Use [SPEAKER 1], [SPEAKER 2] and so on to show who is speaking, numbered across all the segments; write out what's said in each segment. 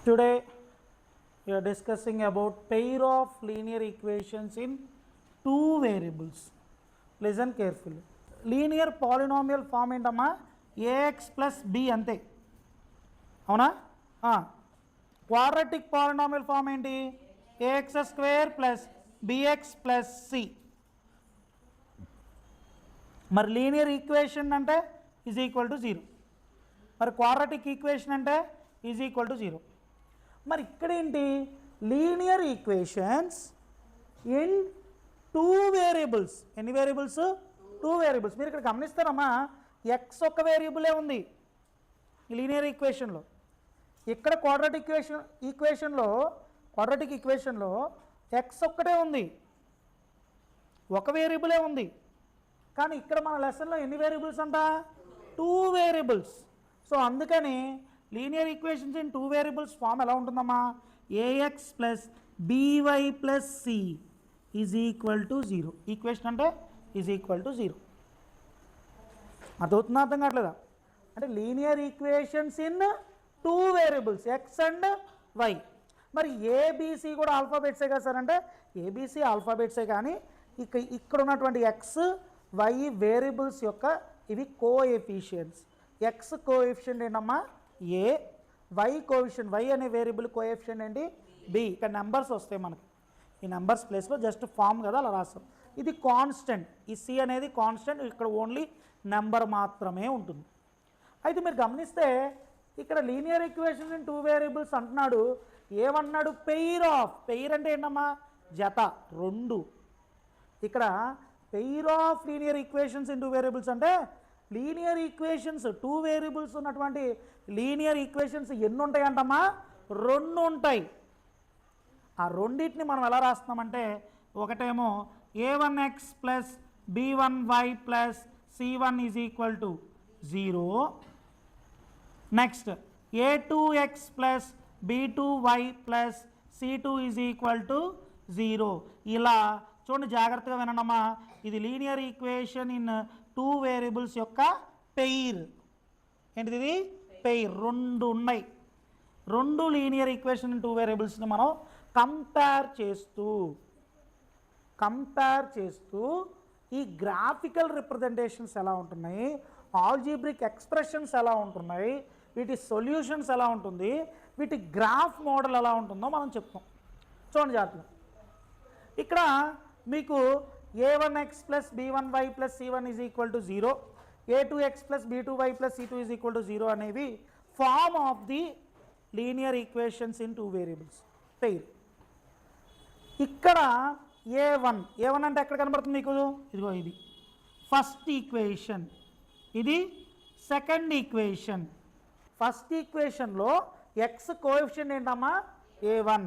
[SPEAKER 1] Today we are discussing about pair of linear equations in two variables. Listen carefully. Linear polynomial form ఏంటమ్మా ax plus b అంతే అవునా quadratic polynomial form ఏంటి ax square plus bx plus c. మరి linear equation అంటే is equal to 0, మరి quadratic equation అంటే is equal to 0. మరి ఇక్కడ ఏంటి linear equations in two variables. ఎన్ని వేరియబుల్స్? Two variables. మీరు ఇక్కడ గమనిస్తారమ్మా, ఎక్స్ ఒక్క వేరియబులే ఉంది ఈ లీనియర్ ఈక్వేషన్లో. ఇక్కడ క్వాడ్రాటిక్ ఈక్వేషన్లో ఎక్స్ ఒక్కటే ఉంది, ఒక వేరియబులే ఉంది. కానీ ఇక్కడ మన లెసన్లో ఎన్ని వేరియబుల్స్ అంట? Two variables. సో అందుకని linear equations in two variables form ఎలా ఉంటుందమ్మా? A x plus b y plus c is equal to 0. Equation అంటే ఈజ్ ఈక్వల్ టు 0. అర్థమవుతుందా, అర్థం కావట్లేదా? అంటే linear equations in two variables x and y. మరి ఏబిసి కూడా ఆల్ఫాబెట్సే కదా సార్ అంటే ఏబిసి ఆల్ఫాబెట్సే, కానీ ఇక్కడ ఉన్నటువంటి ఎక్స్ వై వేరియబుల్స్ యొక్క ఇవి కోఎఫిషియన్స్. ఎక్స్ కోఎఫిషియంట్ ఏంటమ్మా? ఏ. వై కోఎఫిషియంట్, వై అనే వేరియబుల్ కోఎఫిషియంట్ ఏంటి? బి. ఇక్కడ నెంబర్స్ వస్తాయి మనకి, ఈ నెంబర్స్ ప్లేస్లో జస్ట్ ఫామ్ కదా అలా రాస్తాం. ఇది కాన్స్టెంట్, ఈ సి అనేది కాన్స్టెంట్, ఇక్కడ ఓన్లీ నెంబర్ మాత్రమే ఉంటుంది. అయితే మీరు గమనిస్తే ఇక్కడ linear equation in two variables అంటున్నాడు. ఏమన్నాడు? Pair of. పెయిర్ అంటే ఏంటమ్మా? జత, రెండు. ఇక్కడ pair of linear equations in two variables అంటే లీనియర్ ఈక్వేషన్స్ టూ వేరియబుల్స్ ఉన్నటువంటి లీనియర్ ఈక్వేషన్స్ ఎన్ని ఉంటాయి అంటమ్మా? రెండు ఉంటాయి. ఆ రెండింటిని మనం ఎలా రాస్తున్నామంటే, ఒకటేమో a1x plus b1y plus c1 is equal to 0. Next a2x plus b2y plus c2 is equal to 0. ఇలా చూడండి, జాగ్రత్తగా వినండమ్మా. ఇది linear equation in two variables యొక్క పెయిర్. ఏంటిది? ఇది పెయిర్. రెండు ఉన్నాయి. రెండు లీనియర్ ఈక్వేషన్ ఇన్ టూ వేరియబుల్స్ని మనం కంపేర్ చేస్తూ ఈ గ్రాఫికల్ రిప్రజెంటేషన్స్ ఎలా ఉంటున్నాయి, ఆల్జీబ్రిక్ ఎక్స్ప్రెషన్స్ ఎలా ఉంటున్నాయి, వీటి సొల్యూషన్స్ ఎలా ఉంటుంది, వీటి గ్రాఫ్ మోడల్ ఎలా ఉంటుందో మనం చెప్తాం. చూడండి జాగ్రత్తగా. ఇక్కడ మీకు a1x plus b1y plus c1 is equal to 0, a2x plus b2y plus c2 is equal to 0 అనేవి form of the linear equations in two variables pair. ఇక్కడ a1 అంటే ఎక్కడ కనబడుతుంది మీకు? ఇదిగో ఇది ఫస్ట్ ఈక్వేషన్, ఇది సెకండ్ ఈక్వేషన్. ఫస్ట్ ఈక్వేషన్లో ఎక్స్ కోఎఫిషియంట్ ఏంటమ్మా? a1.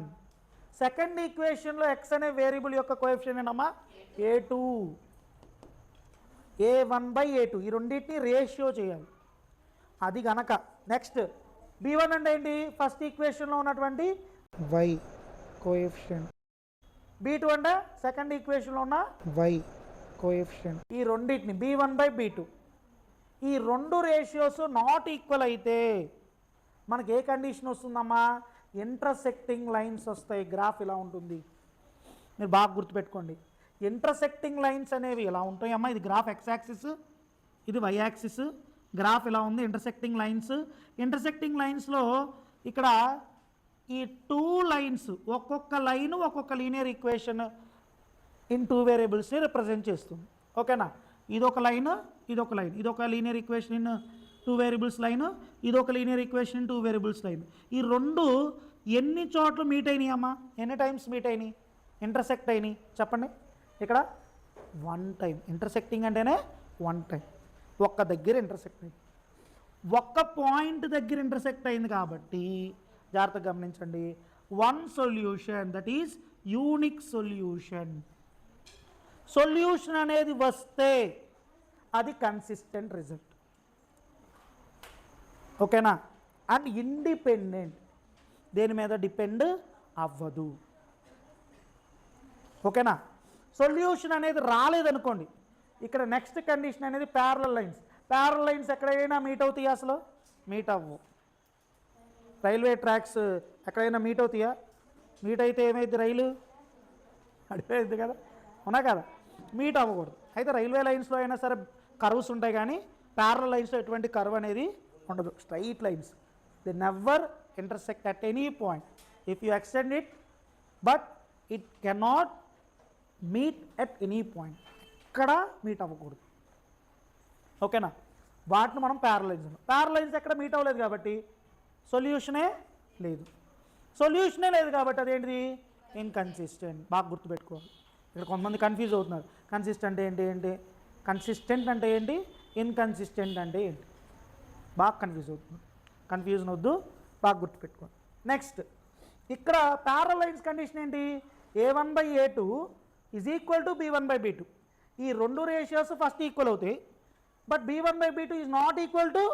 [SPEAKER 1] సెకండ్ ఈక్వేషన్లో ఎక్స్ అనే వేరియబుల్ యొక్క కోఎఫిషియంట్ ఏంటమ్మా? a2. a1/a2 ఈ రెండింటిని రేషియో చేయాలి. అది గనక నెక్స్ట్ b1 అంటే ఏంటి? ఫస్ట్ ఈక్వేషన్లో ఉన్నటువంటి y కోఎఫిషియంట్. b2 అంటే సెకండ్ ఈక్వేషన్లో ఉన్న y కోఎఫిషియంట్. ఈ రెండింటిని b1/b2 ఈ రెండు రేషియోస్ నాట్ ఈక్వల్ అయితే మనకి ఏ కండిషన్ వస్తుందమ్మా? ఇంటర్సెక్టింగ్ లైన్స్ వస్తాయి. గ్రాఫ్ ఇలా ఉంటుంది, మీరు బాగా గుర్తుపెట్టుకోండి. ఇంటర్సెక్టింగ్ లైన్స్ అనేవి ఇలా ఉంటాయమ్మా. ఇది గ్రాఫ్ ఎక్స్ యాక్సిస్, ఇది వై యాక్సిస్. గ్రాఫ్ ఇలా ఉంది, ఇంటర్సెక్టింగ్ లైన్స్. ఇంటర్సెక్టింగ్ లైన్స్లో ఇక్కడ ఈ టూ లైన్స్, ఒక్కొక్క లైన్ ఒక్కొక్క లీనియర్ ఈక్వేషన్ ఇన్ టూ వేరియబుల్స్ని రిప్రజెంట్ చేస్తుంది. ఓకేనా? ఇదొక లైన్, ఇదొక లైన్. ఇదొక linear equation in two variables line, ఇదొక linear equation in two variables line. ఈ రెండు ఎన్ని చోట్ల మీట్ అయినాయి అమ్మా? ఎన్ని టైమ్స్ మీట్ అయినాయి, ఇంటర్సెక్ట్ అయినాయి చెప్పండి? ఇక్కడ 1 టైం. ఇంటర్సెక్టింగ్ అంటేనే 1 టైం. ఒక్క దగ్గర ఇంటర్సెక్ట్ అయింది, ఒక్క పాయింట్ దగ్గర ఇంటర్సెక్ట్ అయింది. కాబట్టి జాగ్రత్తగా గమనించండి. One solution, that is unique solution. Solution అనేది వస్తే అది కన్సిస్టెంట్ రిజల్ట్. ఓకేనా? అండ్ ఇండిపెండెంట్, దేని మీద డిపెండ్ అవ్వదు. ఓకేనా? సొల్యూషన్ అనేది రాలేదనుకోండి, ఇక్కడ నెక్స్ట్ కండిషన్ అనేది ప్యారలల్ లైన్స్. ప్యారలల్ లైన్స్ ఎక్కడైనా మీట్ అవుతాయి? అసలు మీట్ అవ్వవు. రైల్వే ట్రాక్స్ ఎక్కడైనా మీట్ అవుతాయా? మీట్ అయితే ఏమైంది? రైలు అడిపోయింది కదా, అవునా కదా? మీట్ అవ్వకూడదు. అయితే రైల్వే లైన్స్లో అయినా సరే కర్వ్స్ ఉంటాయి, కానీ ప్యారలల్ లైన్స్లో ఎటువంటి కర్వ్ అనేది ఉండదు. Straight lines, they never intersect at any point. If you extend it, but it cannot meet at any point. ఎక్కడ మీట్ అవ్వకూడదు, ఓకేనా? వాటిని మనం ప్యారలల్ లైన్స్ అన్నాం. ప్యారలల్ లైన్స్ ఎక్కడ మీట్ అవ్వలేదు కాబట్టి సొల్యూషనే లేదు. సొల్యూషనే లేదు కాబట్టి అదేంటిది? ఇన్కన్సిస్టెంట్. బాగా గుర్తుపెట్టుకోవాలి. ఇక్కడ కొంతమంది కన్ఫ్యూజ్ అవుతున్నారు. కన్సిస్టెంట్ ఏంటి, కన్సిస్టెంట్ అంటే ఏంటి, ఇన్కన్సిస్టెంట్ అంటే ఏంటి, బాగా కన్ఫ్యూజ్ అవుతున్నారు. కన్ఫ్యూజన్ వద్దు, బాగా గుర్తుపెట్టుకోవాలి. నెక్స్ట్ ఇక్కడ ప్యారలల్ లైన్స్ కండిషన్ ఏంటి? A1/A2 is equal to B1/B2. ఈ రెండు రేషియోస్ ఫస్ట్ ఈక్వల్ అవుతాయి, but B1/B2 is not equal to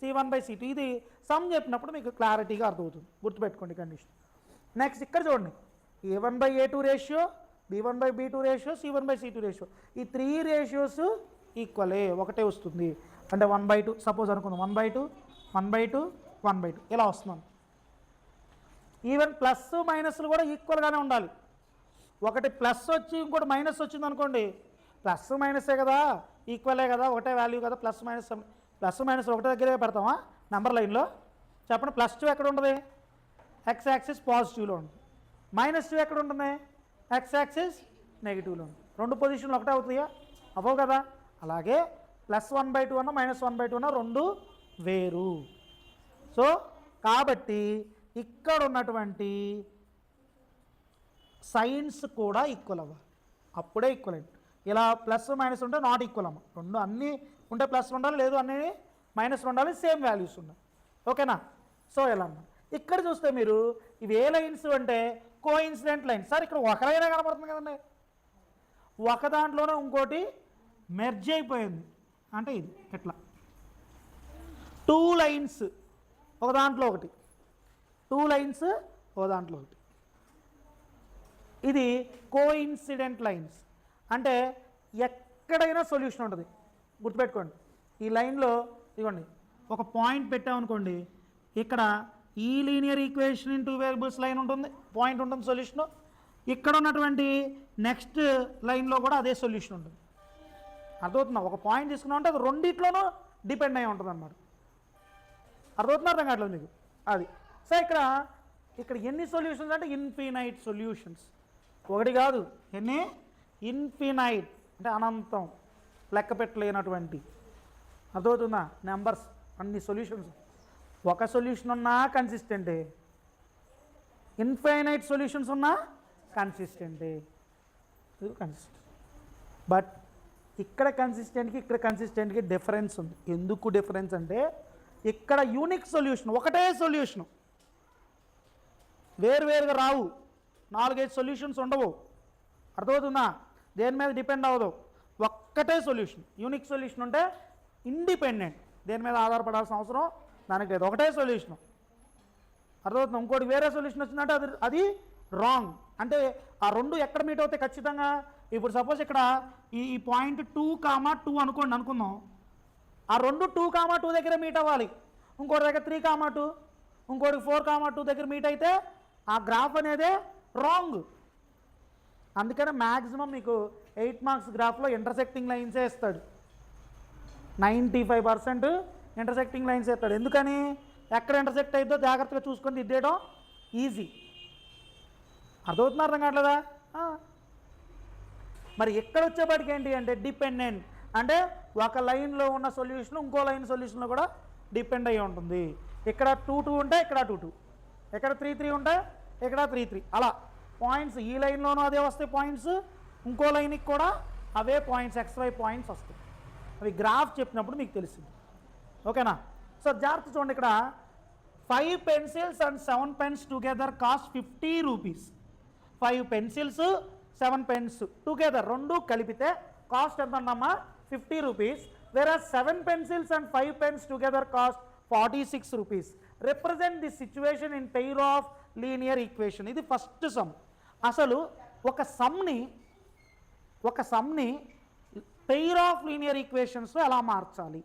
[SPEAKER 1] C1/C2. ఇది సమ్ చెప్పినప్పుడు మీకు క్లారిటీగా అర్థమవుతుంది, గుర్తుపెట్టుకోండి కండిషన్. నెక్స్ట్ ఇక్కడ చూడండి, A1/A2 ratio, B1/B2 ratio, C1/C2 ratio, ఈ 3 రేషియోస్ ఈక్వలే, ఒకటే వస్తుంది. అంటే 1/2 సపోజ్ అనుకుందాం, 1/2 1/2 1/2 ఇలా వస్తున్నాను. ఈవెన్ ప్లస్ మైనస్లు కూడా ఈక్వల్గానే ఉండాలి. ఒకటి ప్లస్ వచ్చి ఇంకోటి మైనస్ వచ్చింది అనుకోండి, ప్లస్ మైనసే కదా, ఈక్వలే కదా, ఒకటే వాల్యూ కదా, ప్లస్ మైనస్ ఒకటే దగ్గరే పెడతామా నెంబర్ లైన్లో? చెప్పండి. +2 ఎక్కడ ఉంటుంది? ఎక్స్ యాక్సిస్ పాజిటివ్లో ఉంటుంది. -2 ఎక్కడ ఉంటుంది? ఎక్స్ యాక్సిస్ నెగిటివ్లో ఉంటుంది. రెండు పొజిషన్లు ఒకటే అవుతాయా? అవ్వవు కదా. అలాగే +1/2 అన్న -1/2 అన్న రెండు వేరు. సో కాబట్టి ఇక్కడ ఉన్నటువంటి సైన్స్ కూడా ఈక్వల్ అవ్వాలి, అప్పుడే ఈక్వలెంట్. ఇలా ప్లస్ మైనస్ ఉంటే నాట్ ఈక్వల్ అమ్మ. రెండు అన్నీ ఉంటే ప్లస్ ఉండాలి, లేదు అన్నీ మైనస్ ఉండాలి, సేమ్ వాల్యూస్ ఉండాలి, ఓకేనా? సో ఎలా అన్న ఇక్కడ చూస్తే మీరు ఇవి ఏ లైన్స్ అంటే కోఇన్సిడెంట్ లైన్స్. సార్ ఇక్కడ ఒక లైనే కనపడుతుంది కదండి, ఒక దాంట్లోనే ఇంకోటి మెర్జ్ అయిపోయింది అంటే ఇది ఎట్లా? 2 లైన్స్ ఒక దాంట్లో ఒకటి, 2 లైన్స్ ఒక దాంట్లో ఒకటి, ఇది కోఇన్సిడెంట్ లైన్స్. అంటే ఎక్కడైనా సొల్యూషన్ ఉంటుంది, గుర్తుపెట్టుకోండి. ఈ లైన్లో ఇదిగోండి ఒక పాయింట్ పెట్టామనుకోండి, ఇక్కడ ఈ linear equation in 2 variables line ఉంటుంది, పాయింట్ ఉంటుంది, సొల్యూషను. ఇక్కడ ఉన్నటువంటి నెక్స్ట్ లైన్లో కూడా అదే సొల్యూషన్ ఉంటుంది. అర్థమవుతుందా? ఒక పాయింట్ తీసుకున్నాం అంటే అది రెండిట్లోనూ డిపెండ్ అయి ఉంటుంది అన్నమాట. అర్థమవుతుందా? అర్థం కావట్లేదు మీకు అది. సో ఇక్కడ ఎన్ని సొల్యూషన్స్ అంటే ఇన్ఫినైట్ సొల్యూషన్స్. ఒకటి కాదు, ఎన్ని? ఇన్ఫినైట్ అంటే అనంతం, లెక్క పెట్టలేనటువంటి. అర్థమవుతుందా? నెంబర్స్, అన్ని సొల్యూషన్స్. ఒక సొల్యూషన్ ఉన్నా కన్సిస్టెంటే, ఇన్ఫైనైట్ సొల్యూషన్స్ ఉన్నా కన్సిస్టెంటే. కన్సిస్టెంట్. బట్ ఇక్కడ కన్సిస్టెంట్కి డిఫరెన్స్ ఉంది. ఎందుకు డిఫరెన్స్ అంటే ఇక్కడ యూనిక్ సొల్యూషన్, ఒకటే సొల్యూషను, వేరువేరుగా రావు, 4-5 సొల్యూషన్స్ ఉండవు. అర్థమవుతుందా? దేని మీద డిపెండ్ అవ్వదు, ఒక్కటే సొల్యూషన్. యూనిక్ సొల్యూషన్ ఉంటే ఇండిపెండెంట్, దేని మీద ఆధారపడాల్సిన అవసరం దానికి లేదు, ఒకటే సొల్యూషన్. అర్థమవుతుంది? ఇంకోటి వేరే సొల్యూషన్ వచ్చిందంటే అది రాంగ్. అంటే ఆ రెండు ఎక్కడ మీట్ అవుతాయి ఖచ్చితంగా? ఇప్పుడు సపోజ్ ఇక్కడ ఈ పాయింట్ 2,2 అనుకుందాం, ఆ రెండు 2,2 దగ్గర మీట్ అవ్వాలి. ఇంకోటి దగ్గర 3,2, ఇంకోటి 4,2 దగ్గర మీట్ అయితే ఆ గ్రాఫ్ అనేదే రాంగ్. అందుకనే మ్యాక్సిమం మీకు 8 మార్క్స్ గ్రాఫ్లో ఇంటర్సెక్టింగ్ లైన్సే ఇస్తాడు. 95% ఇంటర్సెక్టింగ్ లైన్స్ ఇస్తాడు. ఎందుకని? ఎక్కడ ఇంటర్సెక్ట్ అయిద్దో జాగ్రత్తగా చూసుకొని దిద్దేయడం ఈజీ. అర్థమవుతున్నా? అర్థం కావట్లేదా? మరి ఎక్కడ వచ్చేపాటికి ఏంటి అంటే డిపెండెంట్, అంటే ఒక లైన్లో ఉన్న సొల్యూషన్ ఇంకో లైన్ సొల్యూషన్లో కూడా డిపెండ్ అయ్యి ఉంటుంది. ఇక్కడ 2,2 ఉంటే ఇక్కడ 2,2, ఇక్కడ 3,3 ఉంటే ఇక్కడ 3,3, అలా పాయింట్స్ ఈ లైన్లోనూ అదే వస్తాయి పాయింట్స్, ఇంకో లైన్కి కూడా అవే పాయింట్స్, XY పాయింట్స్ వస్తాయి. అవి గ్రాఫ్ చెప్పినప్పుడు మీకు తెలిసింది, ఓకేనా? సో జాగ్రత్త చూడండి, ఇక్కడ 5 pencils and 7 pens together cost 50 rupees. 5 pencils 7 pens together, రెండు కలిపితే కాస్ట్ ఎంత అన్నమ్మా? 50 రూపీస్. వేరే 7 pencils and 5 pens together cost 46 rupees. Represent the situation in pair of linear equation. ఇది ఫస్ట్ సమ్. అసలు ఒక సమ్ని పెయిర్ ఆఫ్ లీనియర్ ఈక్వేషన్స్లో ఎలా మార్చాలి?